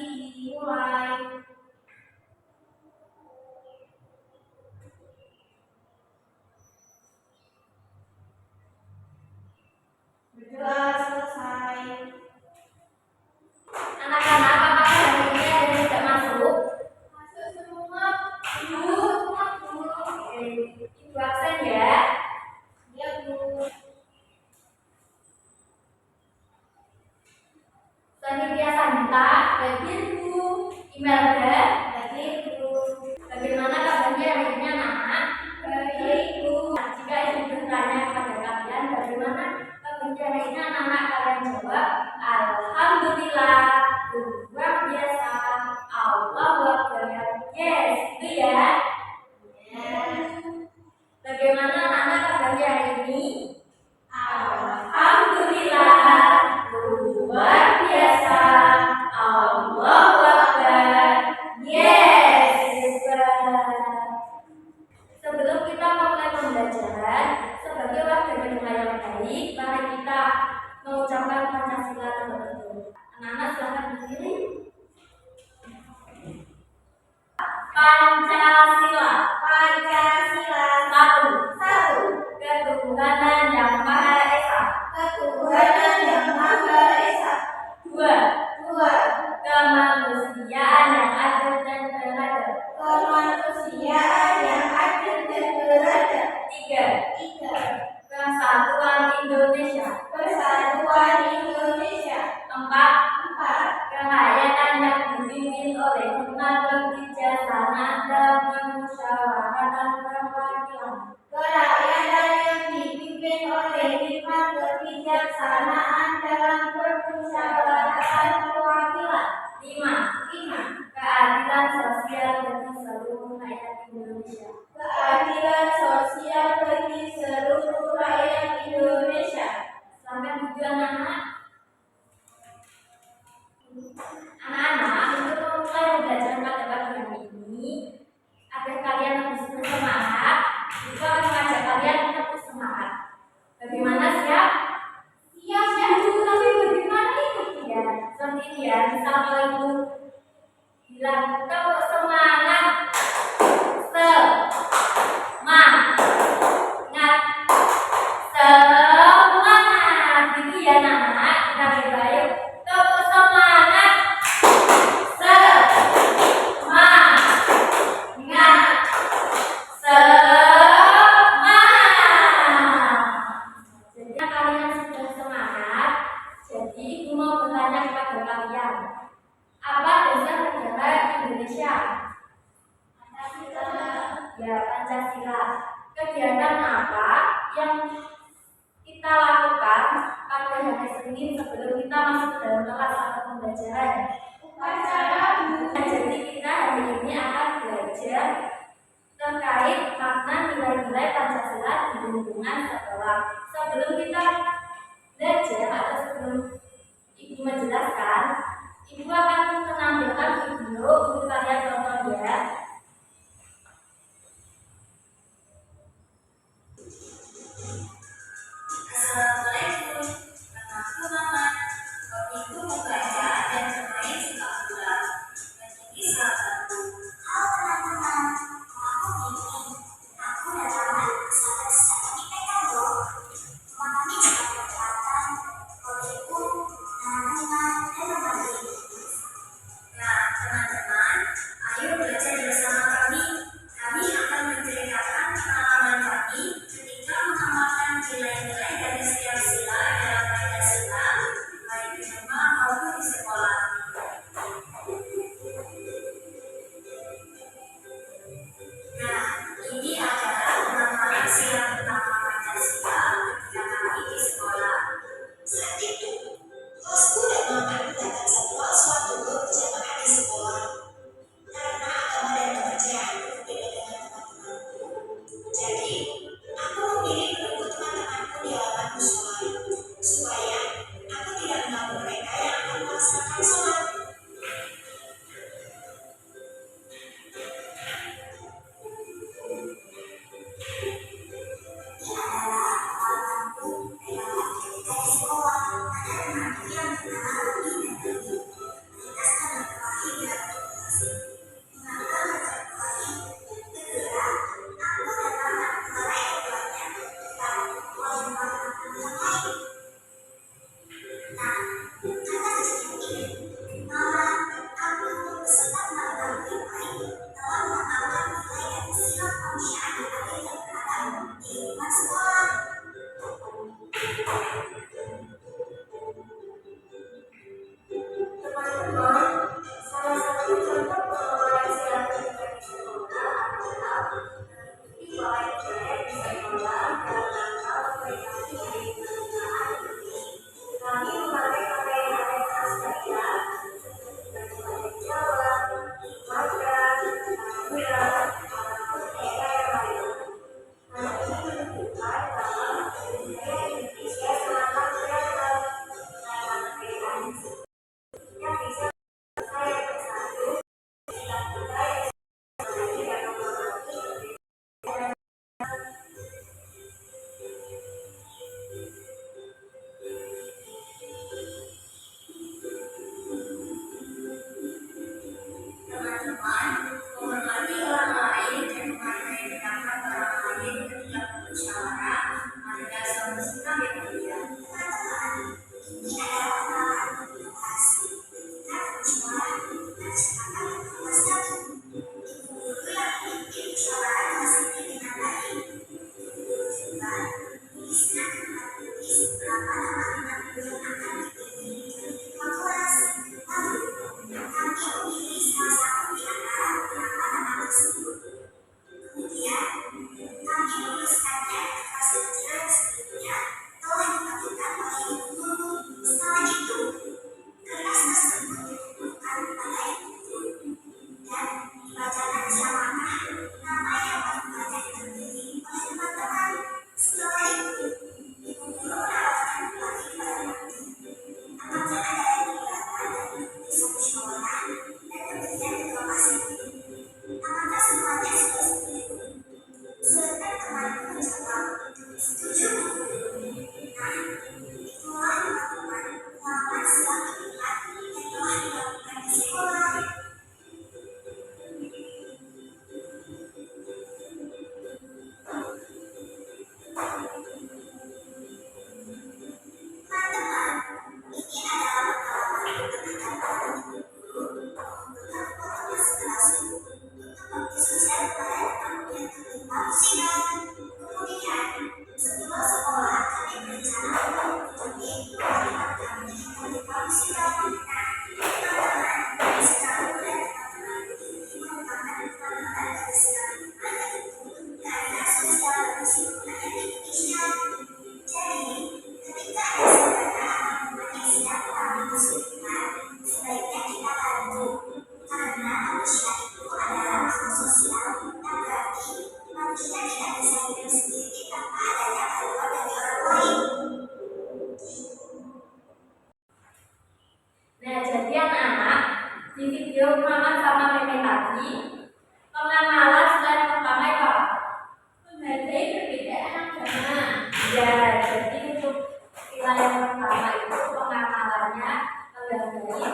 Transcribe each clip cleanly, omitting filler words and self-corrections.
dimulai. Berdua selesai. Anak-anak, apakah hari ini ada yang tidak masuk? Masuk semua. Ibu absen ya? Iya, Bu. Selanjutnya Santa, hadir Bu. Imelda, hadir Bu. Bagaimana kabarnya hari ini anak-anak? Baik Bu. Jika ibu bertanya kepada kalian bagaimana kabarnya hari ini anak-anak, kalian jawab alhamdulillah, luar biasa, Allahu Akbar. Yes, itu ya. Bagaimana anak-anak kabarnya hari ini? Alhamdulillah, luar biasa, Allahu Akbar. Yes. Sebelum kita mulai pembelajaran, sebagai warga negara yang baik, mari kita mengucapkan Pancasila terlebih dahulu. Anak-anak silakan berdiri. Pancasila. Pancasila. Satu. Ketuhanan yang Maha Esa. Ketuhanan yang Maha Esa. Dua. Kemanusiaan yang adil dan beradab. Kemanusiaan yang adil dan beradab. Tiga. Persatuan Indonesia. Persatuan Indonesia. Empat. Kerakyatan yang dipimpin oleh hikmat kebijaksanaan dan kemusyawaratan perwakilan. Kerakyatan yang dipimpin oleh hikmat kebijaksanaan dalam permusyawaratan perwakilan. Lima. Keadilan sosial bagi seluruh rakyat Indonesia. Keadilan sosial bagi seluruh rakyat Indonesia. Sampai tujuan anak. Anak-anak, untuk memulai pembelajaran pada pagi hari ini, agar kalian lebih bersemangat, juga mengajak kalian untuk bersemangat. Bagaimana siap? Siap dulu, tapi bagaimana itu ya? Seperti ini ya, misal kalau ibu bilang tepuk semangat, semangat, gitu ya anak-anak. Kita berdua tepuk semangat, Jadi kalian sudah semangat. Jadi ibu mau bertanya kepada kalian, apa dasar negara Indonesia? Pancasila. Ya, Pancasila. Kegiatan apa yang kita lakukan pada hari Senin sebelum kita masuk ke dalam kelas atau pembelajaran? Upacara. Jadi kita hari ini akan belajar terkait makna nilai-nilai Pancasila di lingkungan sekolah. Sebelum kita belajar atau sebelum ibu menjelaskan, ibu akan menampilkan video untuk kalian tonton ya. Assalamualaikum. Nama aku Mama. Hobiku membaca dan bermain Di video Mama sama Meme tadi, pengenalan slide pertama itu apa? Menghargai perbedaan agama. Ya, jadi untuk sila yang pertama itu pengenalannya menghargai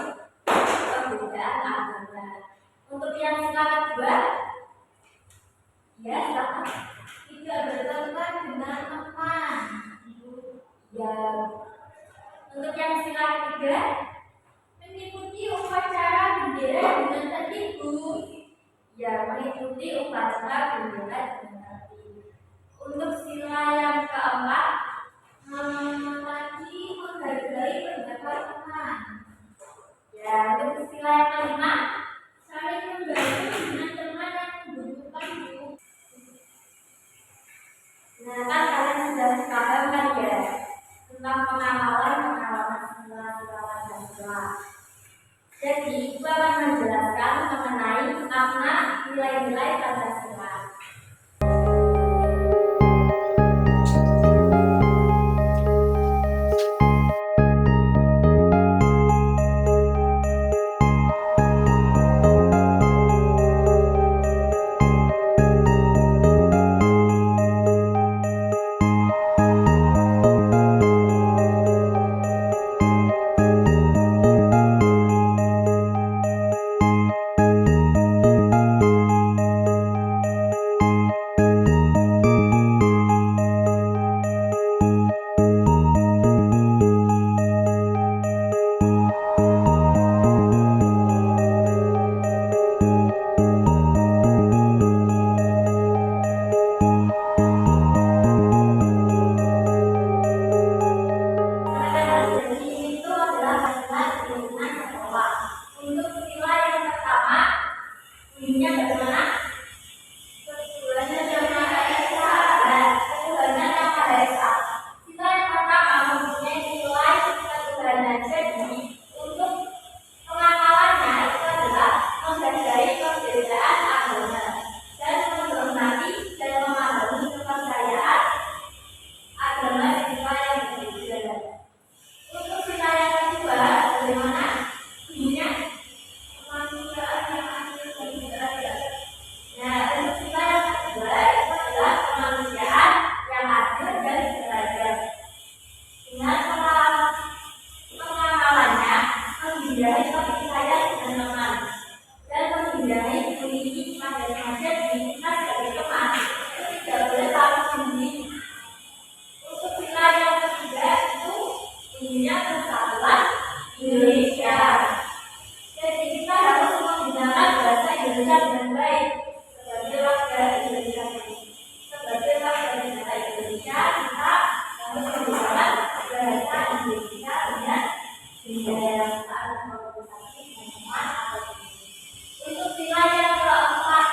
perbedaan agama. Untuk yang sila kedua, ya silakan. Tidak bertengkar dengan teman. Ya. Untuk yang sila ketiga, mengikuti upacara bendera dengan tertib. Ya, mengikuti upacara bendera dengan tertib. Untuk sila yang keempat, menghormati menghargai pendapat teman. Ya, untuk sila yang kelima, saling membantu dengan teman yang membutuhkan buku. Nah, kan kalian sudah paham kan ya tentang pengenalan sila-sila Pancasila. Jadi, itu akan menjelaskan mengenai makna nilai-nilai Pancasila. Indonesia. Jadi kita harus menggunakan bahasa Indonesia dengan baik sebagai warga Indonesia. Sebagai warga negara Indonesia, kita harus menggunakan bahasa Indonesia dengan budaya saat berkomunikasi dengan teman atau teman. Untuk sila yang keempat,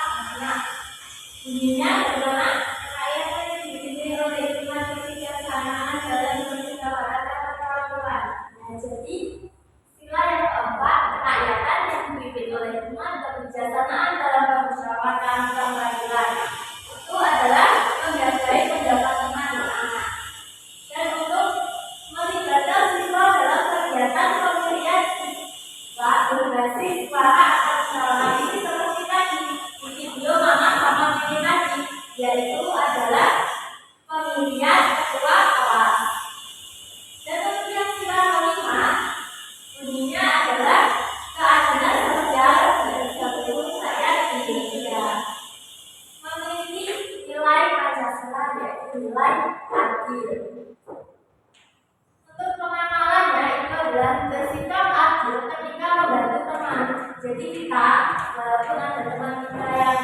bunyinya adalah rakyat yang dipimpin oleh lima kebijaksanaan dalam bermusyawarah perwakilan. Nah, jadi sila yang keempat, kerakyatan yang dipimpin oleh lima kebijaksanaan dalam bermusyawarah perwakilan itu adalah menghargai pendapat teman anak. Dan untuk melibatkan siswa dalam kegiatan pemilihan siswa berbasis suara atau musyawarah ini seperti tadi di video Mama sama Mimi tadi, yaitu adalah pemilihan ketua kelas. Dan untuk yang sila kelima, bunyinya adalah keadilan sosial dari seluruh rakyat Indonesia. Memiliki nilai Pancasila yaitu nilai adil. Untuk pengamalannya itu adalah bersikap adil ketika membantu teman. Jadi kita walaupun ada teman kita yang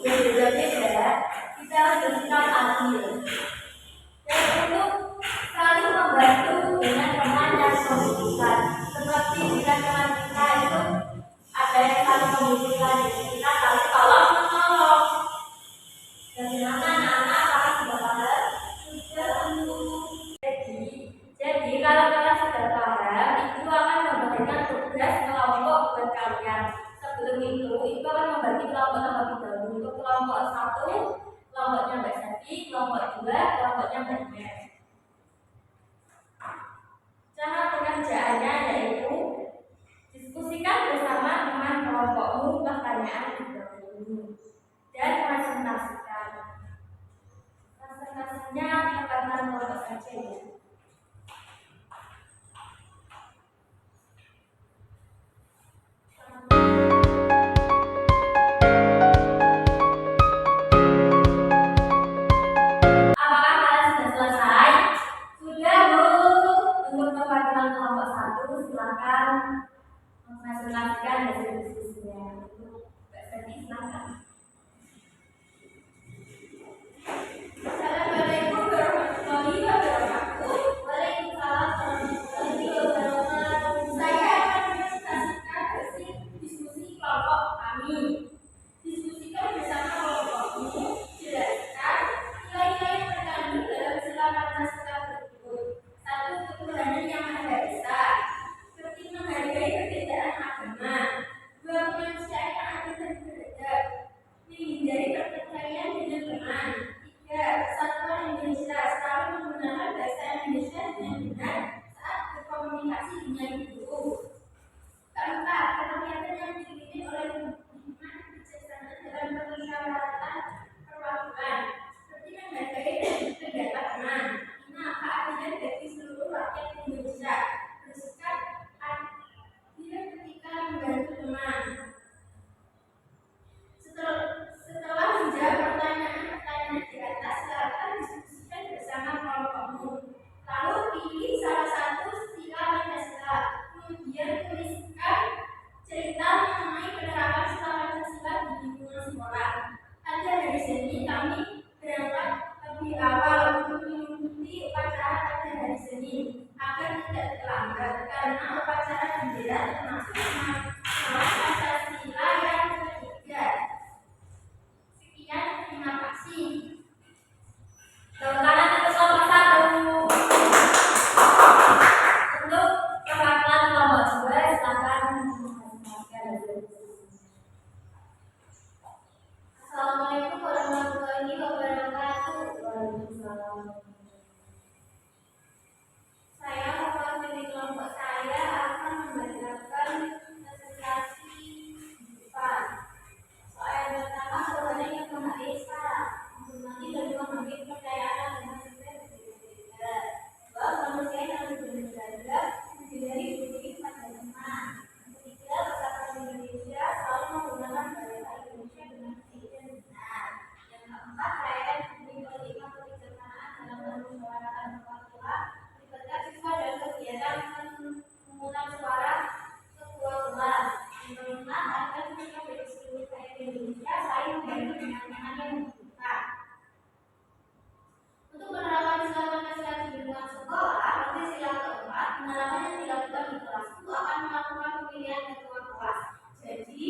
berbeda-beda, kita harus bersikap adil. Dan untuk saling membantu dengan teman yang membutuhkan. Seperti jika teman kita itu ada yang saling membutuhkan, kita saling tolong menolong. Bagaimana anak-anak apakah sudah paham? Sudah untuk jadi kalau kalian sudah paham, itu akan memberikan tugas kelompok buat kalian. Sebelum itu akan membagi kelompok dahulu. Untuk kelompok 1, kelompoknya Mbak Sati, kelompok 2, kelompoknya Mbak Ines. Cara pengerjaannya yaitu di melanjutkan hasil diskusinya. Untuk Mbak Santi, silakan. Assalamualaikum warahmatullahi wabarakatuh. Waalaikumsalam warahmatullahi wabarakatuh. Saya akan mempresentasikan hasil diskusi kelompok kami. Diskusikan bersama kelompokmu, jelaskan nilai-nilai yang terkandung dalam sila Pancasila berikut. 1. Ketuhanan yang Maha Esa. Seperti menghargai perbedaan agama. 2. Kemanusiaan yang adil dan beradab. Menghindari pertikaian dengan teman. 3. Persatuan Indonesia. Selalu menggunakan bahasa Indonesia dengan benar saat berkomunikasi dengan guru. 4. Kerakyatan yang dipimpin oleh hikmat bijaksanaan dalam permusyawaratan perwakilan. Seperti menghargai pendapat teman. 5. Keadilan bagi seluruh rakyat Indonesia. Bersikap adil ketika membantu teman. Setelah menjawab pertanyaan-pertanyaan di atas, silakan diskusikan bersama kelompokmu. Lalu pilih salah satu sila Pancasila. Kemudian tuliskan cerita mengenai penerapan sila Pancasila di lingkungan sekolah. Pada hari Senin kami berangkat lebih awal untuk mengikuti upacara pada hari Senin agar tidak terlambat karena upacara bendera termasuk syarat Pancasila yang ketiga. Sekian, terima kasih. Kanan atas kelompok 1. Untuk perwakilan kelompok 2, silakan menjelaskan hasil. Assalamualaikum warahmatullahi wabarakatuh. Waalaikumsalam. Saya mewakili kelompok saya akan membacakan presentasi di depan. Soal yang pertama, Tuhan yang Maha Esa, menghormati dan memahami kepercayaan dan sesuai berbeda-beda. 2. Manusia yang berbeda-beda, menghindari bullying pada teman. 3. Persatuan Indonesia, selalu menggunakan bahasa Indonesia dengan baik dan benar. Yang keempat, rakyat diberi hikmat kebijaksanaan dalam permusyawaratan perwakilan. Melibatkan siswa dalam kegiatan pemungutan suara ketua kelas. Yang kelima, agar siswa dari seluruh rakyat Indonesia saling membantu dengan tangan yang membuka. Untuk penerapan sila Pancasila di lingkungan sekolah, pada sila keempat, penerapan yang dilakukan di kelas itu akan melakukan pemilihan ketua kelas. Jadi,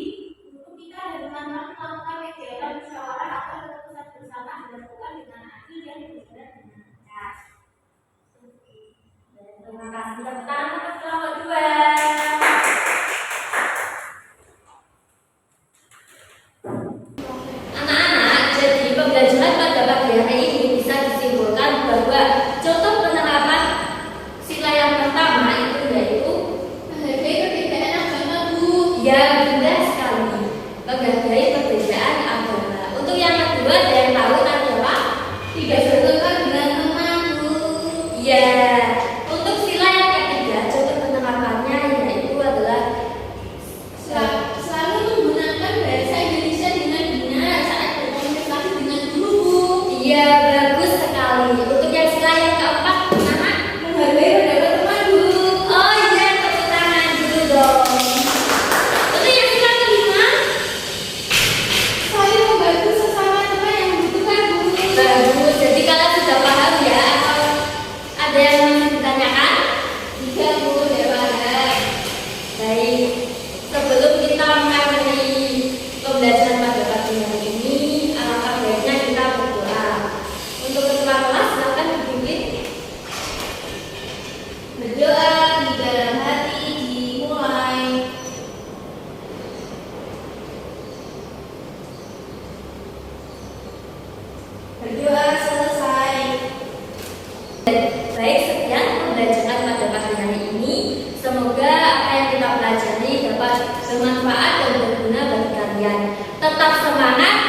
guru kita dan teman-teman melakukan kegiatan musyawarah agar keputusan bersama dilakukan dengan adil dan berjalan dengan benar. Terima kasih. Tepuk tangan untuk kelompok 2. Anak-anak, jadi pembelajaran pada pagi hari ini bisa disimpulkan bahwa contoh penerapan sila yang pertama itu yaitu menghargai perbedaan agama, Bu. Ya, benar sekali. Menghargai perbedaan agama. Untuk yang kedua, ada yang tahu nanti apa? Tidak bertengkar dengan teman, Bu. Ya. Untuk sila yang ketiga, contoh penerapannya yaitu adalah selalu menggunakan bahasa Indonesia dengan benar saat berkomunikasi dengan guru, Bu. Iya, bagus sekali. Untuk yang sila yang keempat, anak menghargai pendapat teman, Bu. Oh iya, tepuk tangan dulu dong. Untuk yang sila kelima, saling membantu sesama teman yang membutuhkan, Bu. Bagus. Jadi kalian sudah paham ya? Atau ada yang masih ditanyakan? Tidak, Bu, sudah paham. Baik. Sebelum kita mengakhiri pembelajaran pada pagi hari ini, alangkah baiknya kita berdoa. Untuk ketua kelas, silakan dipimpin. Berdoa di dalam hati dimulai. Berdoa selesai. Baik, sekian pembelajaran pada pagi hari ini. Semoga apa yang kita pelajari dapat bermanfaat dan berguna bagi kalian. Tetap semangat.